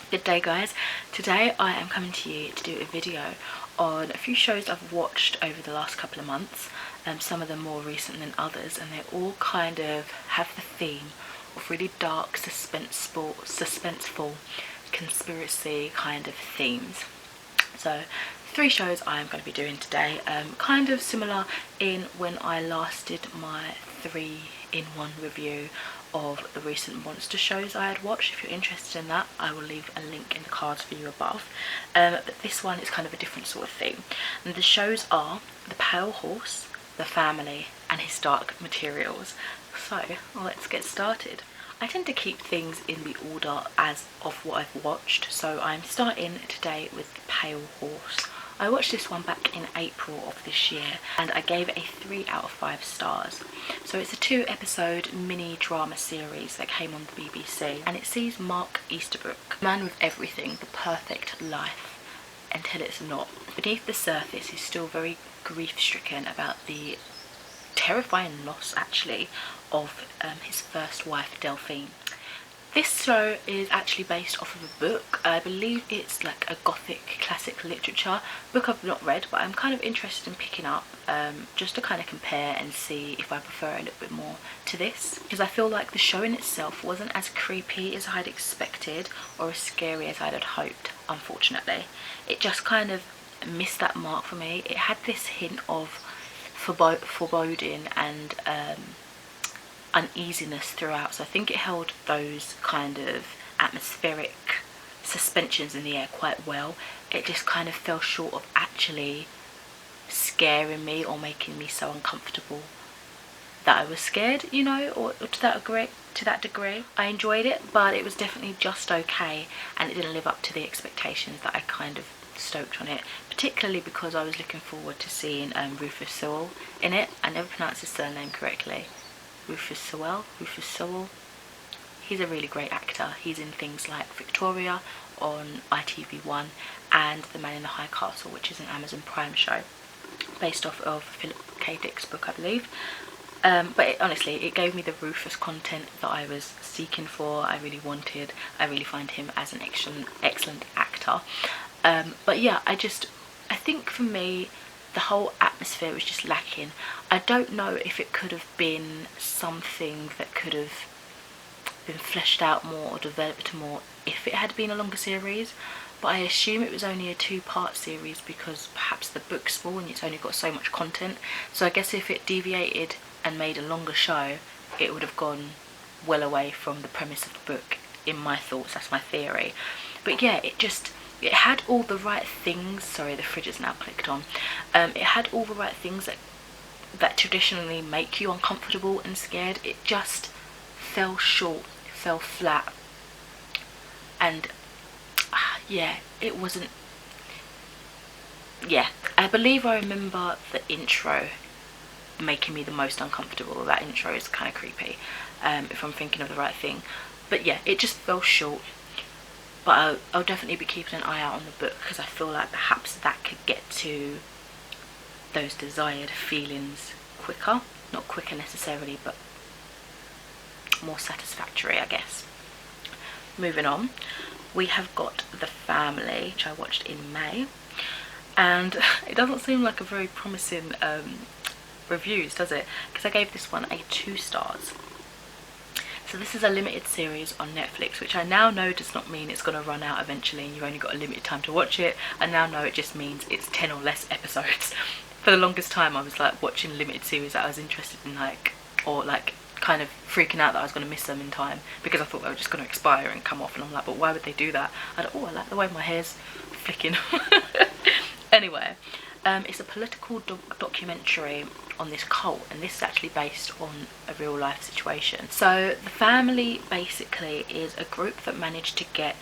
Good day guys. Today I am coming to you to do a video on a few shows I've watched over the last couple of months, some of them more recent than others, and they all kind of have the theme of really dark, suspenseful, conspiracy kind of themes. So 3 shows I am going to be doing today, kind of similar in when I last did my 3-in-1 review of the recent monster shows I had watched. If you're interested in that, I will leave a link in the cards for you above. But this one is kind of a different sort of theme, and the shows are The Pale Horse, The Family and His Dark Materials. So let's get started. I tend to keep things in the order as of what I've watched, so I'm starting today with The Pale Horse. I watched this one back in April of this year and I gave it a 3 out of 5 stars. So it's a 2-episode mini drama series that came on the BBC, and it sees Mark Easterbrook, a man with everything, the perfect life, until it's not. Beneath the surface he's still very grief-stricken about the terrifying loss actually of his first wife Delphine. This show is actually based off of a book. I believe it's like a gothic classic literature book I've not read, but I'm kind of interested in picking up just to kind of compare and see if I prefer a little bit more to this, because I feel like the show in itself wasn't as creepy as I'd expected or as scary as I'd hoped. Unfortunately, it just kind of missed that mark for me. It had this hint of foreboding and uneasiness throughout, so I think it held those kind of atmospheric suspensions in the air quite well. It just kind of fell short of actually scaring me or making me so uncomfortable that I was scared, you know, or to that degree. I enjoyed it, but it was definitely just okay, and it didn't live up to the expectations that I kind of stoked on it, particularly because I was looking forward to seeing Rufus Sewell in it. I never pronounced his surname correctly. Rufus Sewell. He's a really great actor. He's in things like Victoria on ITV1 and The Man in the High Castle, which is an Amazon Prime show based off of Philip K. Dick's book, I believe. But honestly, it gave me the Rufus content that I was seeking for, I really wanted. I really find him as an excellent actor. But yeah, I think for me, the whole atmosphere was just lacking. I don't know if it could have been something that could have been fleshed out more or developed more if it had been a longer series, but I assume it was only a 2-part series because perhaps the book's small and it's only got so much content. So I guess if it deviated and made a longer show, it would have gone well away from the premise of the book, in my thoughts. That's my theory. But yeah, it had all the right things. Sorry, the fridge is now clicked on. It had all the right things that traditionally make you uncomfortable and scared. It just fell short, fell flat, and yeah, it wasn't. Yeah, I believe I remember the intro making me the most uncomfortable. That intro is kind of creepy, if I'm thinking of the right thing. But yeah, it just fell short. But I'll definitely be keeping an eye out on the book, because I feel like perhaps that could get to those desired feelings quicker. Not quicker necessarily, but more satisfactory, I guess. Moving on, we have got The Family, which I watched in May. And it doesn't seem like a very promising reviews, does it? Because I gave this one a 2 stars. So this is a limited series on Netflix, which I now know does not mean it's going to run out eventually and you've only got a limited time to watch it. I now know it just means it's 10 or less episodes. For the longest time I was like watching limited series that I was interested in, or kind of freaking out that I was going to miss them in time because I thought they were just going to expire and come off, and I'm like, but why would they do that? I like the way my hair's flicking. Anyway, it's a political documentary on this cult, and this is actually based on a real life situation. So The Family basically is a group that managed to get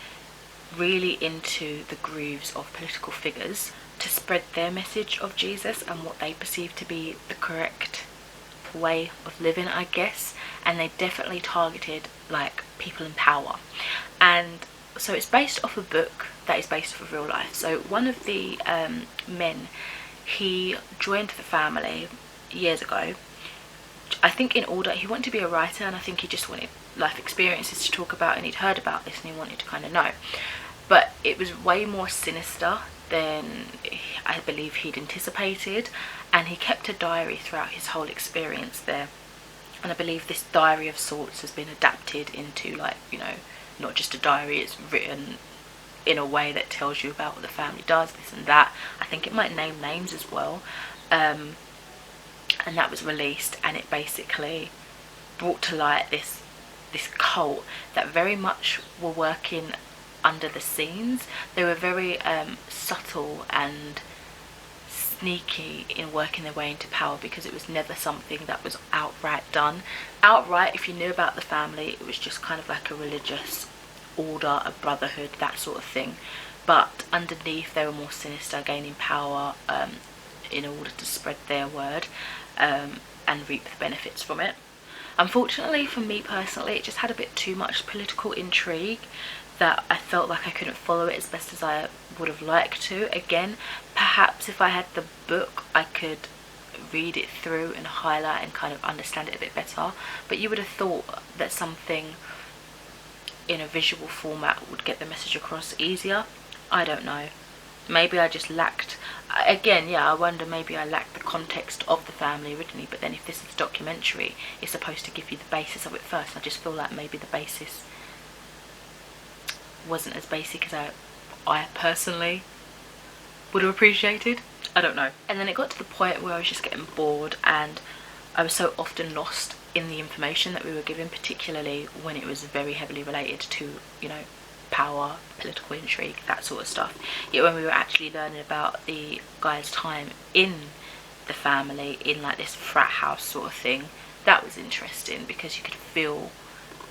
really into the grooves of political figures to spread their message of Jesus and what they perceive to be the correct way of living, I guess. And they definitely targeted like people in power, and so it's based off a book that is based off of real life. So one of the men, he joined The Family years ago, I think in order, he wanted to be a writer, and I think he just wanted life experiences to talk about, and he'd heard about this and he wanted to kind of know. but it was way more sinister than I believe he'd anticipated, and he kept a diary throughout his whole experience there. And I believe this diary of sorts has been adapted into, like, you know, not just a diary, it's written in a way that tells you about what the family does, this and that. I think it might name names as well. And that was released, and it basically brought to light this cult that very much were working under the scenes. They were very subtle and sneaky in working their way into power, because it was never something that was outright done. Outright, if you knew about the family, it was just kind of like a religious order, a brotherhood, that sort of thing. But underneath, they were more sinister, gaining power in order to spread their word and reap the benefits from it. Unfortunately for me personally, it just had a bit too much political intrigue that I felt like I couldn't follow it as best as I would have liked to. Again, perhaps if I had the book, I could read it through and highlight and kind of understand it a bit better, but you would have thought that something in a visual format would get the message across easier. I don't know. Maybe I just lacked, again, yeah, I wonder, maybe I lacked the context of the family originally, but then if this is a documentary, it's supposed to give you the basis of it first. I just feel like maybe the basis wasn't as basic as I personally would have appreciated. I don't know. And then it got to the point where I was just getting bored, and I was so often lost in the information that we were given, particularly when it was very heavily related to, you know, power, political intrigue, that sort of stuff. Yet when we were actually learning about the guy's time in the family, in like this frat house sort of thing, that was interesting, because you could feel,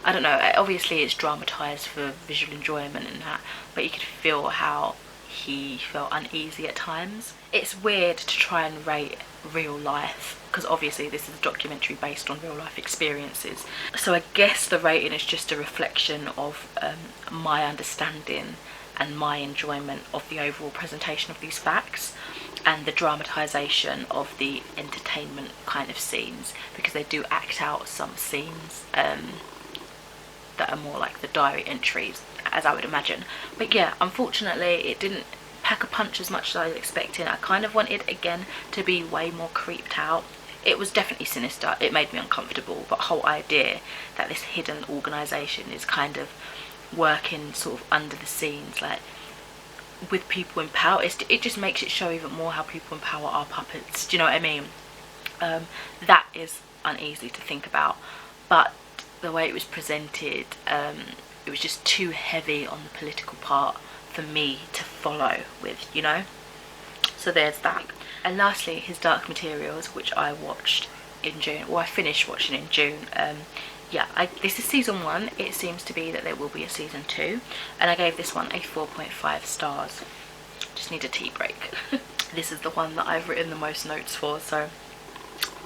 I don't know, obviously it's dramatized for visual enjoyment and that, but you could feel how he felt uneasy at times. It's weird to try and rate real life, because obviously this is a documentary based on real life experiences, so I guess the rating is just a reflection of my understanding and my enjoyment of the overall presentation of these facts, and the dramatisation of the entertainment kind of scenes, because they do act out some scenes that are more like the diary entries, as I would imagine. But yeah, unfortunately it didn't pack a punch as much as I was expecting. I kind of wanted, again, to be way more creeped out. It was definitely sinister, it made me uncomfortable, but the whole idea that this hidden organisation is kind of working sort of under the scenes, like with people in power, it just makes it show even more how people in power are puppets. Do you know what I mean? That is uneasy to think about, but the way it was presented, it was just too heavy on the political part for me to follow with, you know? So there's that. And lastly, his Dark Materials, which I watched in June, or I finished watching in June. Yeah, this is season 1. It seems to be that there will be a season 2, and I gave this one a 4.5 stars. Just need a tea break. This is the one that I've written the most notes for, so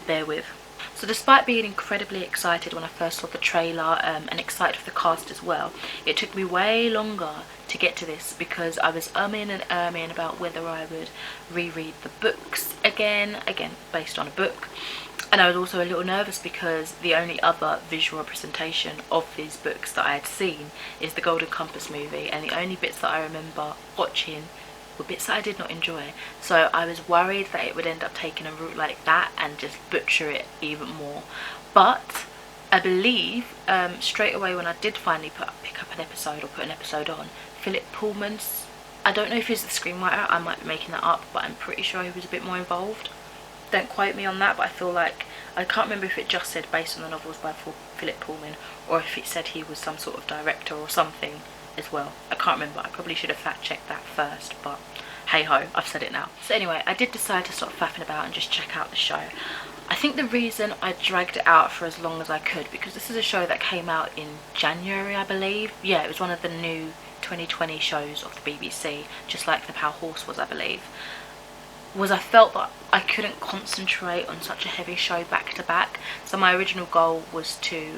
bear with. So despite being incredibly excited when I first saw the trailer, and excited for the cast as well, it took me way longer to get to this, because I was umming and erming about whether I would reread the books again based on a book. And I was also a little nervous because the only other visual representation of these books that I had seen is the Golden Compass movie, and the only bits that I remember watching were bits that I did not enjoy. So I was worried that it would end up taking a route like that and just butcher it even more. But I believe straight away when I did finally pick up an episode, or put an episode on, Philip Pullman's, I don't know if he's the screenwriter, I might be making that up, but I'm pretty sure he was a bit more involved. Don't quote me on that, but I feel like, I can't remember if it just said based on the novels by Philip Pullman, or if it said he was some sort of director or something as well. I can't remember. I probably should have fact checked that first, but hey ho, I've said it now. So anyway, I did decide to stop faffing about and just check out the show. I think the reason I dragged it out for as long as I could, because this is a show that came out in January, I believe. Yeah, it was one of the new 2020 shows of the BBC, just like The Pale Horse was, I believe. Was I felt that I couldn't concentrate on such a heavy show back to back. So my original goal was to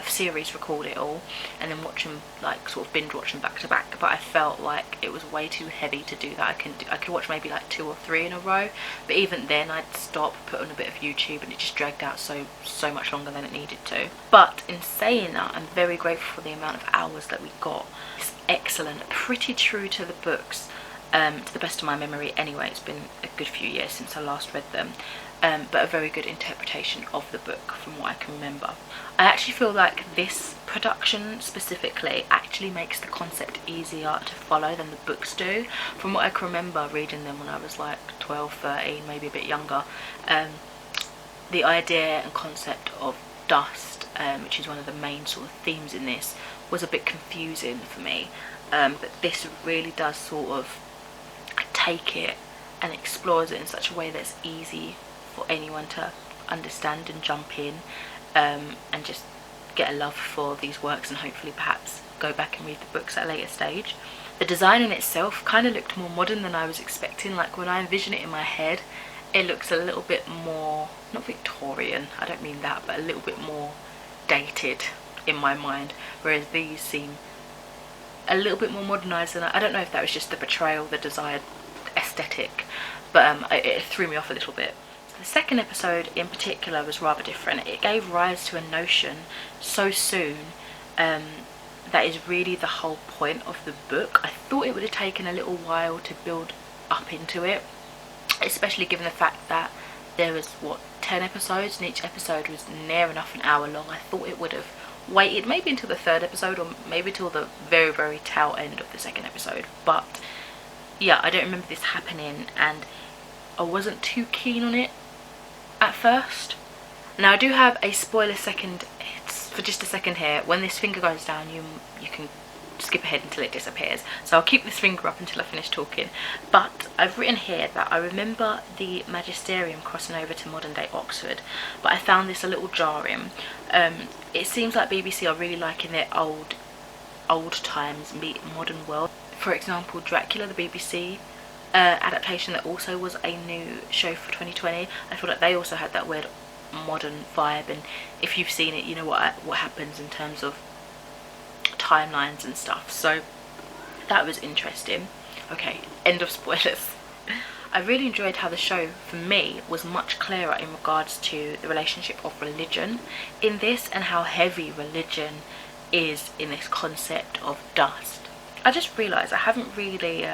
series record it all and then watch them, like sort of binge watch them back to back, but I felt like it was way too heavy to do that. I could watch maybe like 2 or 3 in a row, but even then I'd stop, put on a bit of YouTube, and it just dragged out so much longer than it needed to. But in saying that, I'm very grateful for the amount of hours that we got. This excellent, pretty true to the books, to the best of my memory anyway. It's been a good few years since I last read them, but a very good interpretation of the book from what I can remember. I actually feel like this production specifically actually makes the concept easier to follow than the books do. From what I can remember reading them when I was like 12, 13, maybe a bit younger, the idea and concept of dust, which is one of the main sort of themes in this, was a bit confusing for me, but this really does sort of take it and explores it in such a way that's easy for anyone to understand and jump in, and just get a love for these works, and hopefully perhaps go back and read the books at a later stage. The design in itself kind of looked more modern than I was expecting. Like when I envision it in my head, it looks a little bit more, not Victorian, I don't mean that, but a little bit more dated in my mind, whereas these seem a little bit more modernised. And I don't know if that was just the portrayal, the desired aesthetic, but it threw me off a little bit. The second episode in particular was rather different. It gave rise to a notion so soon that is really the whole point of the book. I thought it would have taken a little while to build up into it, especially given the fact that there was, what, 10 episodes, and each episode was near enough an hour long. I thought it would have waited maybe until the third episode, or maybe till the very, very tail end of the second episode. But yeah, I don't remember this happening, and I wasn't too keen on it at first. Now I do have a spoiler second, it's for just a second here. When this finger goes down, you can skip ahead until it disappears, so I'll keep this finger up until I finish talking. But I've written here that I remember the magisterium crossing over to modern day Oxford, but I found this a little jarring. It seems like BBC are really liking their old times meet modern world. For example, Dracula, the BBC adaptation that also was a new show for 2020, I feel like they also had that weird modern vibe, and if you've seen it, you know what happens in terms of timelines and stuff. So that was interesting. Okay, end of spoilers. I really enjoyed how the show, for me, was much clearer in regards to the relationship of religion in this, and how heavy religion is in this concept of dust. I just realised I haven't really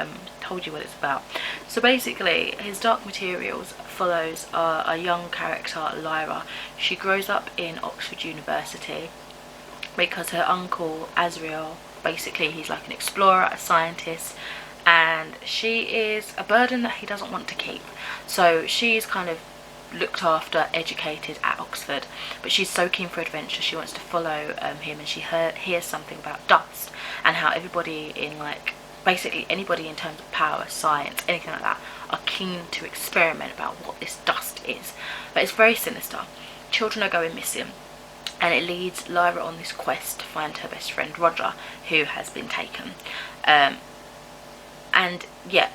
told you what it's about. So basically, his Dark Materials follows a young character, Lyra. She grows up in Oxford University because her uncle Azrael, basically he's like an explorer, a scientist, and she is a burden that he doesn't want to keep. So she's kind of looked after, educated at Oxford, but she's so keen for adventure. She wants to follow him, and she hears something about dust, and how everybody in, like, basically anybody in terms of power, science, anything like that, are keen to experiment about what this dust is. But it's very sinister. Children are going missing, and it leads Lyra on this quest to find her best friend Roger, who has been taken. And yeah,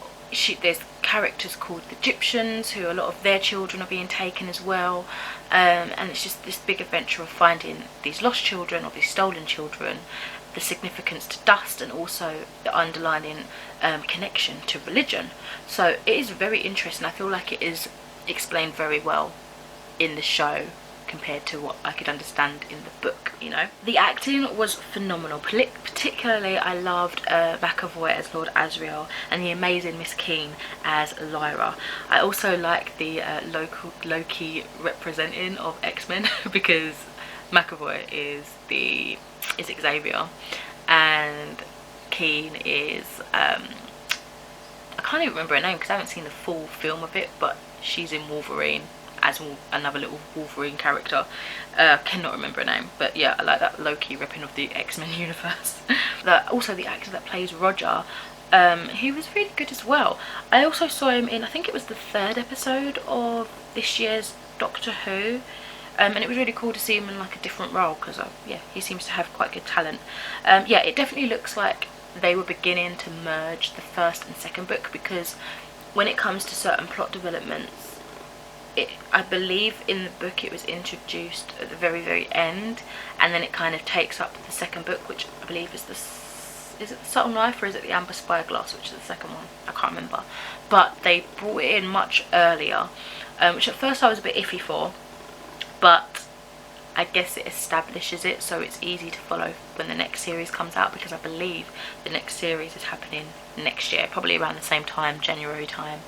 there's characters called the Egyptians, who a lot of their children are being taken as well, and it's just this big adventure of finding these lost children, or these stolen children, the significance to dust, and also the underlying connection to religion. So it is very interesting. I feel like it is explained very well in the show compared to what I could understand in the book, you know. The acting was phenomenal. Particularly I loved McAvoy as Lord Asriel, and the amazing Miss Keane as Lyra. I also like the low-key representing of X-Men because McAvoy is Xavier, and Keane is I can't even remember her name because I haven't seen the full film of it, but she's in Wolverine as another little Wolverine character. Cannot remember her name, but yeah, I like that low-key ripping of the X-Men universe. Also the actor that plays Roger, he was really good as well. I also saw him in, I think it was the third episode of this year's Doctor Who, and it was really cool to see him in like a different role, because yeah, he seems to have quite good talent. Yeah, it definitely looks like they were beginning to merge the first and second book, because when it comes to certain plot developments, I believe in the book it was introduced at the very, very end, and then it kind of takes up the second book, which I believe is is it the Subtle Knife, or is it the Amber Spyglass, which is the second one? I can't remember. But they brought it in much earlier, which at first I was a bit iffy for, but I guess it establishes it so it's easy to follow when the next series comes out, because I believe the next series is happening next year, probably around the same time, January time.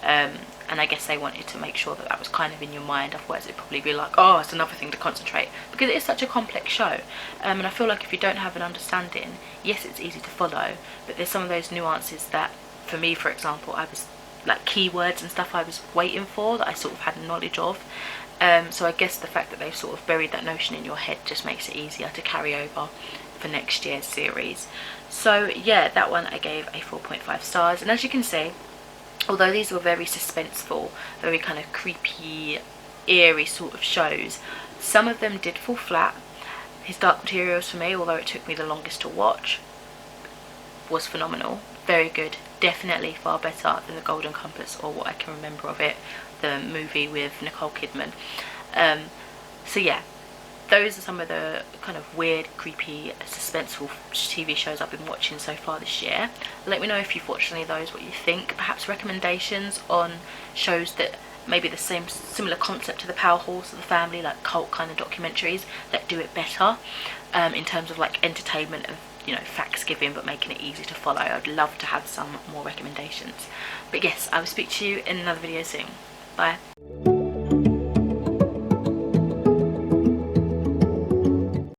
And I guess they wanted to make sure that that was kind of in your mind, otherwise it'd probably be like, oh, it's another thing to concentrate, because it is such a complex show. And I feel like if you don't have an understanding, yes, it's easy to follow, but there's some of those nuances that, for me, for example, I was like keywords and stuff I was waiting for that I sort of had knowledge of. So I guess the fact that they've sort of buried that notion in your head just makes it easier to carry over for next year's series. So yeah, that one I gave a 4.5 stars. And as you can see, although these were very suspenseful, very kind of creepy, eerie sort of shows, some of them did fall flat. His Dark Materials, for me, although it took me the longest to watch, was phenomenal. Very good. Definitely far better than The Golden Compass, or what I can remember of it, the movie with Nicole Kidman. So yeah, those are some of the kind of weird, creepy, suspenseful TV shows I've been watching so far this year. Let me know if you've watched any of those, what you think. Perhaps recommendations on shows that maybe the similar concept to the Power Horse of the Family, like cult kind of documentaries that do it better, in terms of like entertainment of, you know, facts giving but making it easy to follow. I'd love to have some more recommendations. But yes, I will speak to you in another video soon. Bye.